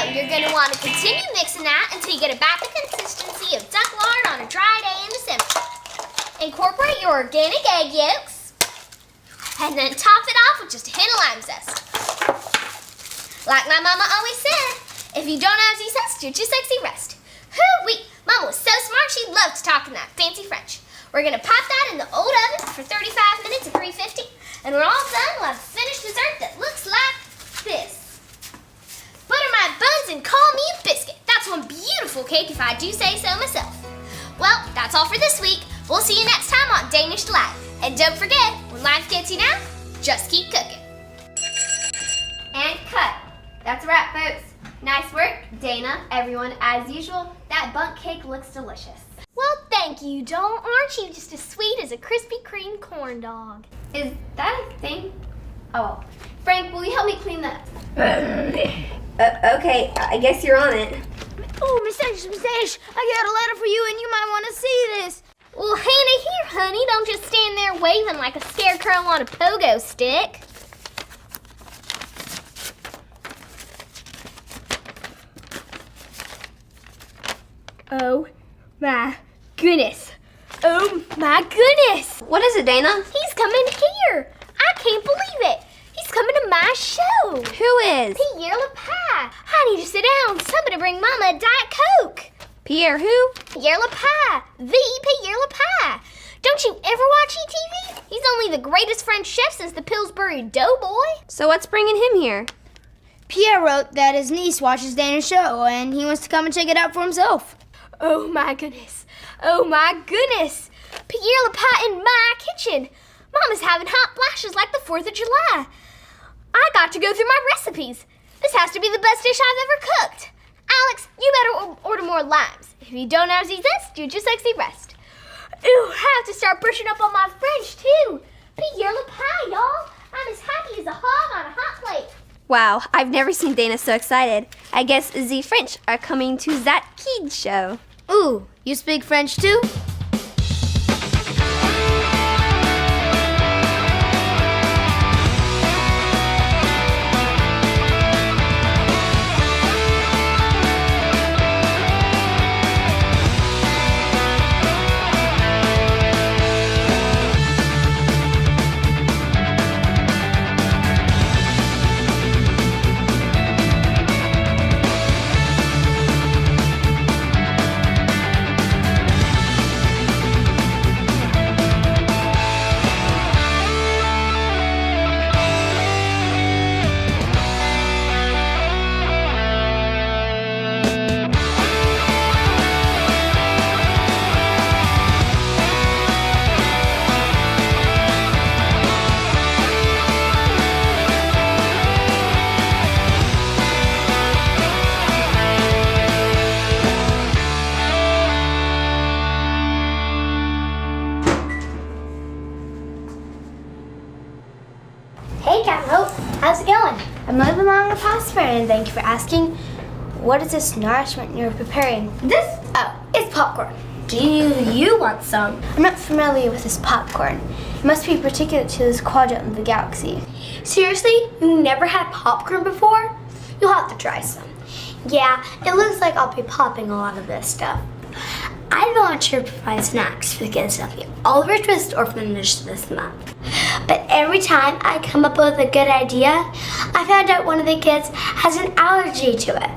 Then you're going to want to continue mixing that until you get about the consistency of duck lard on a dry day in December. Incorporate your organic egg yolks, and then top it off with just a hint of lime zest. Like my mama always said, if you don't have the zest, you're too sexy rest. Hoo-wee! Mama was so smart, she loved to talk in that fancy French. We're gonna pop that in the old oven for 35 minutes at 350, and when we're all done, we'll have a finished dessert that looks like this. Butter my buns and call me a biscuit. That's one beautiful cake if I do say so myself. Well, that's all for this week. We'll see you next time on Danish Delight. And don't forget, when life gets you down, just keep cooking. And cut. That's a wrap, folks. Nice work, Dana, everyone. As usual, that bundt cake looks delicious. Well, thank you, Joel. Aren't you just as sweet as a Krispy Kreme corn dog? Is that a thing? Oh, Frank, will you help me clean that? Okay, I guess you're on it. Oh, Miss Danish, I got a letter for you and you might want to see this. Well, hand it here, honey. Don't just stand there waving like a scarecrow on a pogo stick. Oh my goodness. Oh my goodness. What is it, Dana? He's coming here. I can't believe it. He's coming to my show. Who is? Pierre LePie. I need to sit down. Somebody bring Mama a Diet Coke. Pierre who? Pierre LePie. The Pierre LePie. Don't you ever watch ETV? He's only the greatest French chef since the Pillsbury Doughboy. So what's bringing him here? Pierre wrote that his niece watches Dana's show and he wants to come and check it out for himself. Oh my goodness. Oh my goodness. Pierre LePie in my kitchen. Mama's having hot flashes like the 4th of July. I got to go through my recipes. This has to be the best dish I've ever cooked. Alex, you better order more limes. If you don't have these zest, do just sexy rest. Ooh, I have to start brushing up on my French too. Pierre LePie, y'all. I'm as happy as a hog on a hot plate. Wow, I've never seen Dana so excited. I guess the French are coming to that kid show. Ooh, you speak French too? Hey, Captain Hope. How's it going? I'm moving along with prosper and thank you for asking. What is this nourishment you're preparing? This? Oh, it's popcorn. Do you want some? I'm not familiar with this popcorn. It must be particular to this quadrant of the galaxy. Seriously? You never had popcorn before? You'll have to try some. Yeah, it looks like I'll be popping a lot of this stuff. I volunteer to provide snacks for the kids of the Oliver Twist Orphanage this month. But every time I come up with a good idea, I found out one of the kids has an allergy to it.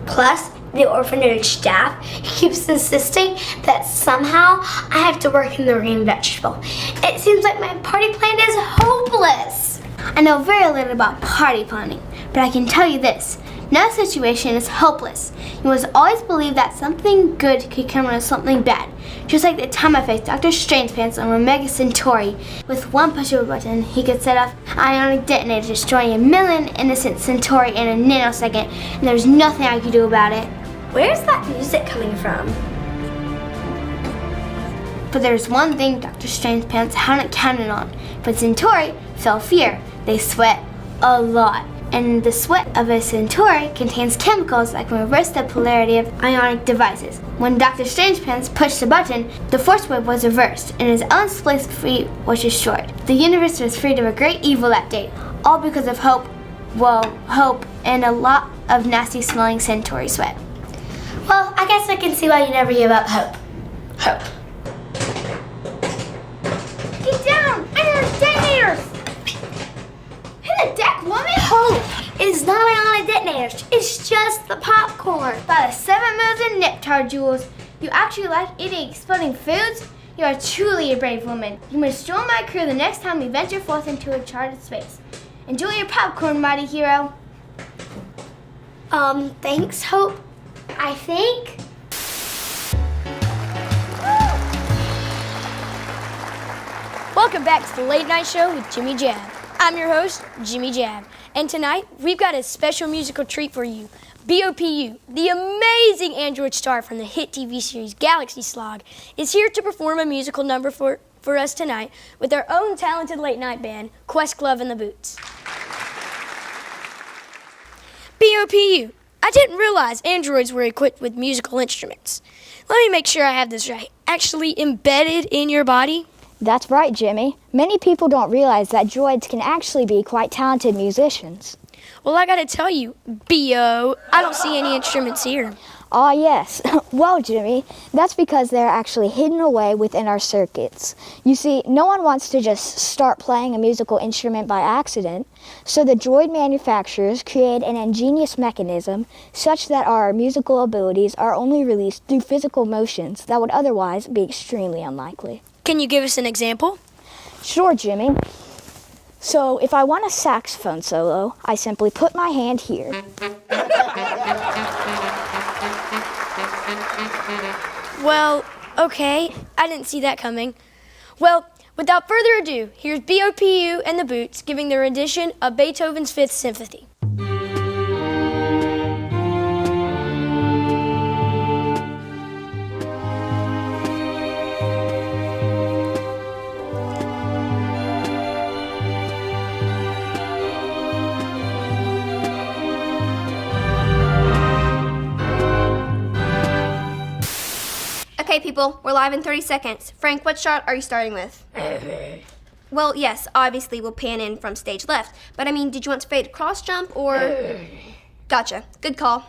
Plus, the orphanage staff keeps insisting that somehow I have to work in the green vegetable. It seems like my party plan is hopeless. I know very little about party planning, but I can tell you this. No situation is hopeless. You must always believe that something good could come out of something bad. Just like the time I faced Dr. Strangepants on Omega Centauri. With one push of a button, he could set off an ionic detonator, destroying 1,000,000 innocent Centauri in a nanosecond, and there's nothing I could do about it. Where's that music coming from? But there's one thing Dr. Strangepants hadn't counted on. But Centauri felt fear. They sweat a lot. And the sweat of a Centauri contains chemicals that can reverse the polarity of ionic devices. When Dr. Strangepants pushed the button, the force wave was reversed, and his unsplaced feet was destroyed. The universe was freed of a great evil that day, all because of hope well, Hope, and a lot of nasty smelling Centauri sweat. Well, I guess I can see why you never give up hope. Hope. Get down! There's detonators! Hit a deck, woman! Hope is not on a detonator. It's just the popcorn. By the 7 moons and Niptar jewels, you actually like eating exploding foods? You are truly a brave woman. You must join my crew the next time we venture forth into uncharted space. Enjoy your popcorn, mighty hero. Thanks, Hope. I think. Welcome back to the Late Night Show with Jimmy Jab. I'm your host, Jimmy Jab, and tonight we've got a special musical treat for you. BOPU, the amazing android star from the hit TV series Galaxy Slog, is here to perform a musical number for us tonight with our own talented late night band, Questlove and the Boots. BOPU, I didn't realize androids were equipped with musical instruments. Let me make sure I have this right. Actually embedded in your body? That's right, Jimmy. Many people don't realize that droids can actually be quite talented musicians. Well, I gotta tell you, B.O., I don't see any instruments here. Ah, yes. Well, Jimmy, that's because they're actually hidden away within our circuits. You see, no one wants to just start playing a musical instrument by accident, so the droid manufacturers create an ingenious mechanism such that our musical abilities are only released through physical motions that would otherwise be extremely unlikely. Can you give us an example? Sure, Jimmy. So, if I want a saxophone solo, I simply put my hand here. Well, okay, I didn't see that coming. Well, without further ado, here's BOPU and the Boots giving their rendition of Beethoven's Fifth Symphony. Okay, people, we're live in 30 seconds. Frank, what shot are you starting with? Well, yes, obviously we'll pan in from stage left, but I mean, did you want to fade cross jump or? Gotcha. Good call.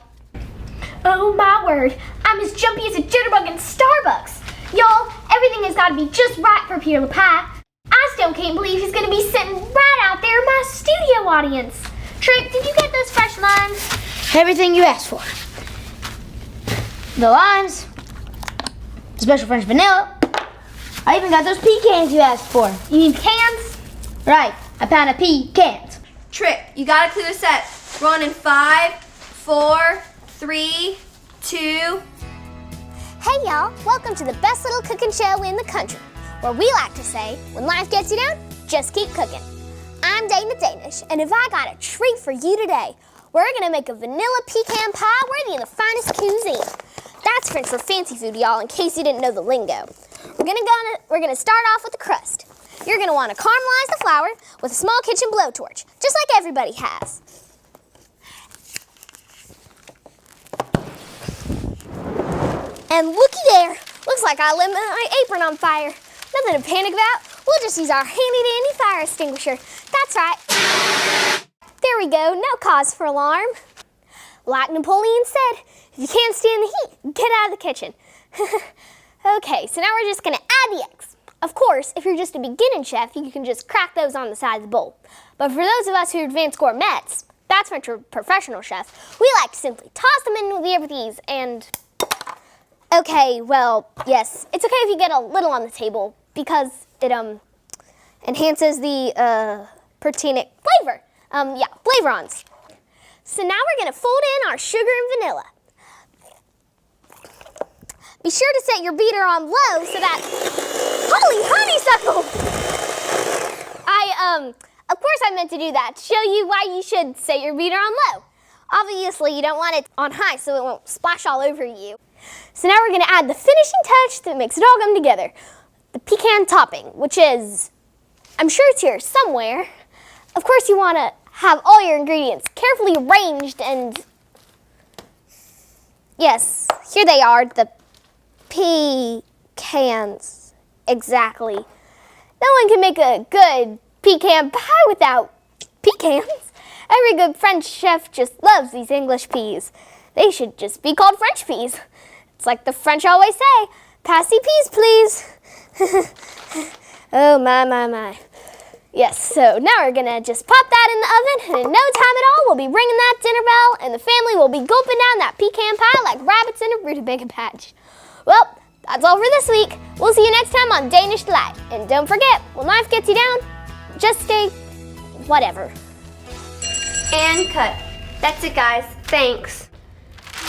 Oh my word, I'm as jumpy as a jitterbug in Starbucks. Y'all, everything has got to be just right for Pierre LePie. I still can't believe he's going to be sitting right out there in my studio audience. Trick, did you get those fresh limes? Everything you asked for. The limes, the special French vanilla. I even got those pecans you asked for. You need cans? Right, a pound of pecans. Trick, you gotta clear the set. We're on in 5, 4, 3, 2. Hey y'all, welcome to the best little cooking show in the country, where we like to say, when life gets you down, just keep cooking. I'm Dana Danish, and if I got a treat for you today, we're gonna make a vanilla pecan pie worthy of the finest cuisine. That's French for fancy food, y'all, in case you didn't know the lingo. We're gonna start off with the crust. You're gonna wanna caramelize the flour with a small kitchen blowtorch, just like everybody has. And looky there, looks like I lit my apron on fire. Nothing to panic about, we'll just use our handy-dandy fire extinguisher. That's right. There we go, no cause for alarm. Like Napoleon said, if you can't stand the heat, get out of the kitchen. Okay, so now we're just gonna add the eggs. Of course, if you're just a beginning chef, you can just crack those on the side of the bowl. But for those of us who are advanced gourmets, that's for professional chefs, we like to simply toss them in with these and... Okay, well, yes, it's okay if you get a little on the table because it enhances the pertinent flavor. Flavorons. So now we're gonna fold in our sugar and vanilla. Be sure to set your beater on low so that, holy honeysuckle! Of course I meant to do that to show you why you should set your beater on low. Obviously you don't want it on high so it won't splash all over you. So now we're gonna add the finishing touch that makes it all come together. The pecan topping, which is, I'm sure it's here somewhere. Of course you wanna have all your ingredients carefully arranged and, yes, here they are, the pecans, exactly. No one can make a good pecan pie without pecans. Every good French chef just loves these English peas. They should just be called French peas. It's like the French always say, "Passy peas, please." Oh, my. Yes, so now we're gonna just pop that in the oven, and in no time at all, we'll be ringing that dinner bell, and the family will be gulping down that pecan pie like rabbits in a rutabaga patch. Well, that's all for this week. We'll see you next time on Danish Delight. And don't forget, when life gets you down, just stay whatever. And cut. That's it, guys. Thanks.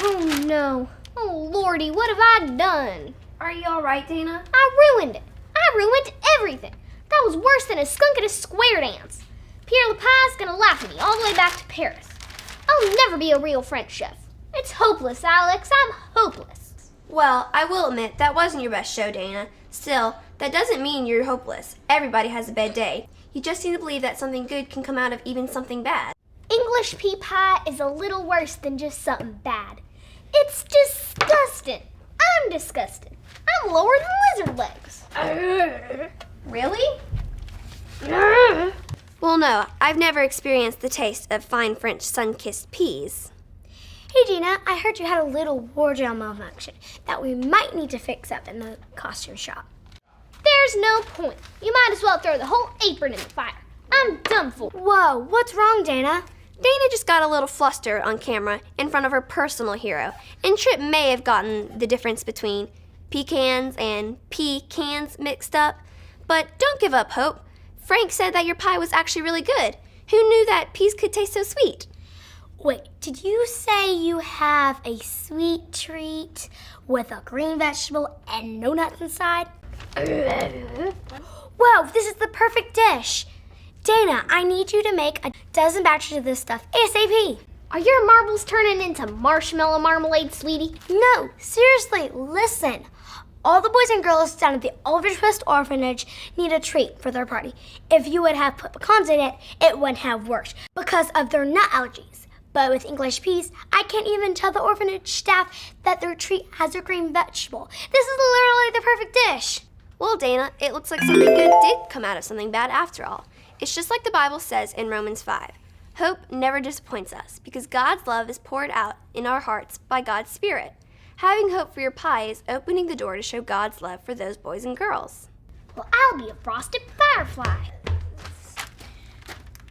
Oh no. Oh lordy, what have I done? Are you all right, Dana? I ruined it. I ruined everything. That was worse than a skunk at a square dance. Pierre Lapaz gonna laugh at me all the way back to Paris. I'll never be a real French chef. It's hopeless, Alex. I'm hopeless. Well, I will admit, that wasn't your best show, Dana. Still, that doesn't mean you're hopeless. Everybody has a bad day. You just need to believe that something good can come out of even something bad. English pea pie is a little worse than just something bad. It's disgusting. I'm disgusted. I'm lower than lizard legs. Really? Well, no, I've never experienced the taste of fine French sun-kissed peas. Hey Gina, I heard you had a little wardrobe malfunction that we might need to fix up in the costume shop. There's no point. You might as well throw the whole apron in the fire. I'm done for. Whoa, what's wrong, Dana? Dana just got a little flustered on camera in front of her personal hero, and Trip may have gotten the difference between pecans and pea-cans mixed up. But don't give up hope. Frank said that your pie was actually really good. Who knew that peas could taste so sweet? Wait, did you say you have a sweet treat with a green vegetable and no nuts inside? Whoa, this is the perfect dish. Dana, I need you to make a dozen batches of this stuff ASAP. Are your marbles turning into marshmallow marmalade, sweetie? No, seriously, listen. All the boys and girls down at the Oliver Twist Orphanage need a treat for their party. If you would have put pecans in it, it wouldn't have worked because of their nut allergies. But with English peas, I can't even tell the orphanage staff that their treat has a green vegetable. This is literally the perfect dish. Well, Dana, it looks like something good did come out of something bad after all. It's just like the Bible says in Romans 5. Hope never disappoints us because God's love is poured out in our hearts by God's Spirit. Having hope for your pie is opening the door to show God's love for those boys and girls. Well, I'll be a frosted firefly.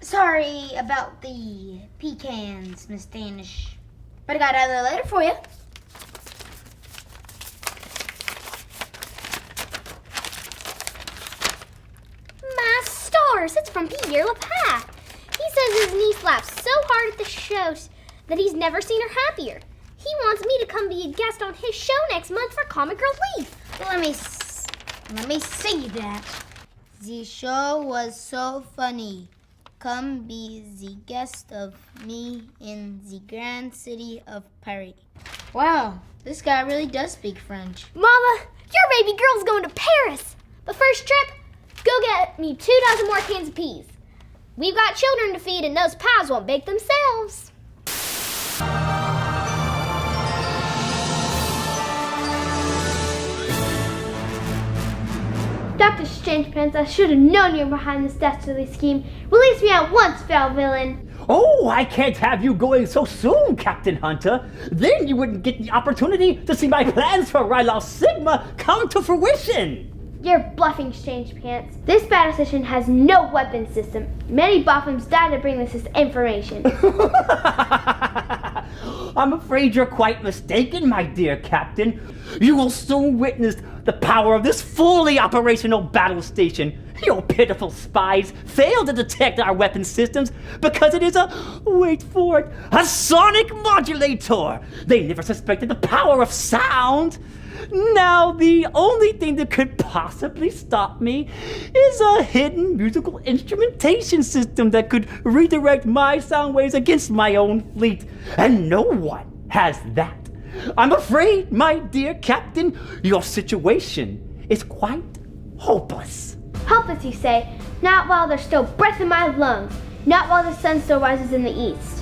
Sorry about the pecans, Miss Danish. But I got another letter for you. My stars, it's from Pierre Lapaz. He says his niece laughs so hard at the shows that he's never seen her happier. He wants me to come be a guest on his show next month for Comic Relief. Let me see that. The show was so funny. Come be the guest of me in the grand city of Paris. Wow, this guy really does speak French. Mama, your baby girl's going to Paris. But first trip, go get me 2 dozen more cans of peas. We've got children to feed and those pies won't bake themselves. Dr. Strangepants, I should have known you were behind this dastardly scheme. Release me at once, foul villain. Oh, I can't have you going so soon, Captain Hunter. Then you wouldn't get the opportunity to see my plans for Rilo Sigma come to fruition. You're bluffing, Strangepants. This battle station has no weapon system. Many Boffins died to bring this information. I'm afraid you're quite mistaken, my dear Captain. You will soon witness the power of this fully operational battle station. Your pitiful spies failed to detect our weapon systems because it is wait for it, a sonic modulator. They never suspected the power of sound. Now, the only thing that could possibly stop me is a hidden musical instrumentation system that could redirect my sound waves against my own fleet. And no one has that. I'm afraid, my dear Captain, your situation is quite hopeless. Hopeless, you say? Not while there's still breath in my lungs. Not while the sun still rises in the east.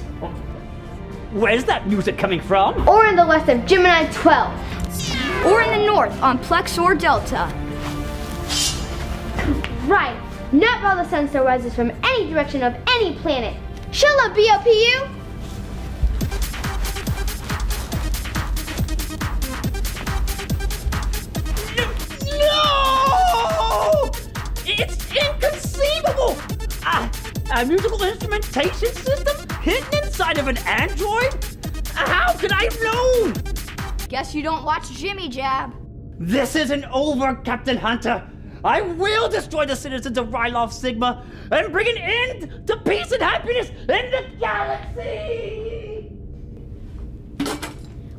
Where's that music coming from? Or in the west of Gemini 12. Or in the north on Plexor Delta. Right. Not while the sun still rises from any direction of any planet. Shut up, BOPU! No! It's inconceivable! A musical instrumentation system hidden inside of an android? How could I have known? Guess you don't watch Jimmy Jab. This isn't over, Captain Hunter. I will destroy the citizens of Ryloth Sigma and bring an end to peace and happiness in the galaxy!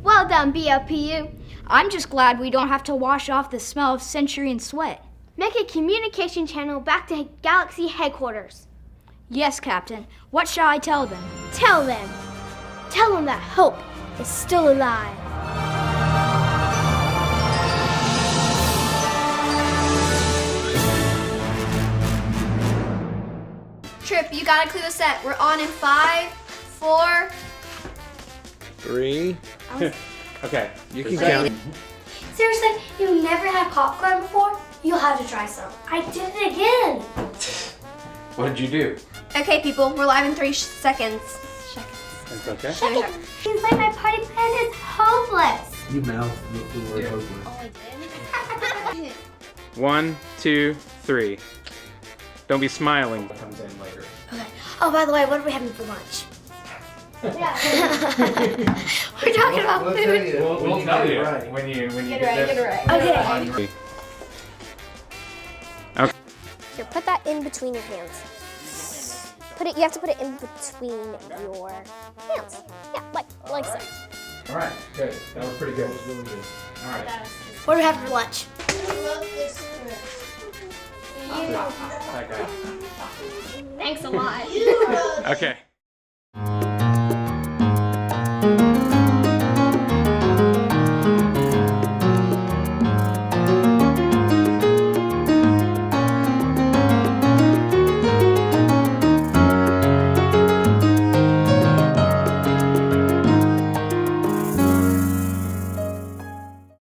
Well done, BOPU. I'm just glad we don't have to wash off the smell of century and sweat. Make a communication channel back to Galaxy headquarters. Yes, Captain. What shall I tell them? Tell them. Tell them that hope is still alive. Trip, you gotta clear the set. We're on in 5, 4. 3. Okay. You can count. Seriously, you never had popcorn before? You'll have to try some. I did it again. What did you do? Okay, people, we're live in 3 seconds. It's okay. Seems like my party plan is hopeless. You mouth the word hopeless. Oh, I did? 1, 2, 3. Don't be smiling. Comes in later. Okay. Oh, by the way, what are we having for lunch? We're talking about We'll food. tell you. We'll tell you Right. when you Get get it this. right. Okay. Here, put that in between your hands. You have to put it in between your hands. Yeah, like so. All right. Good. That was pretty good. All right. What do we have for lunch? Okay. Thanks a lot. Okay.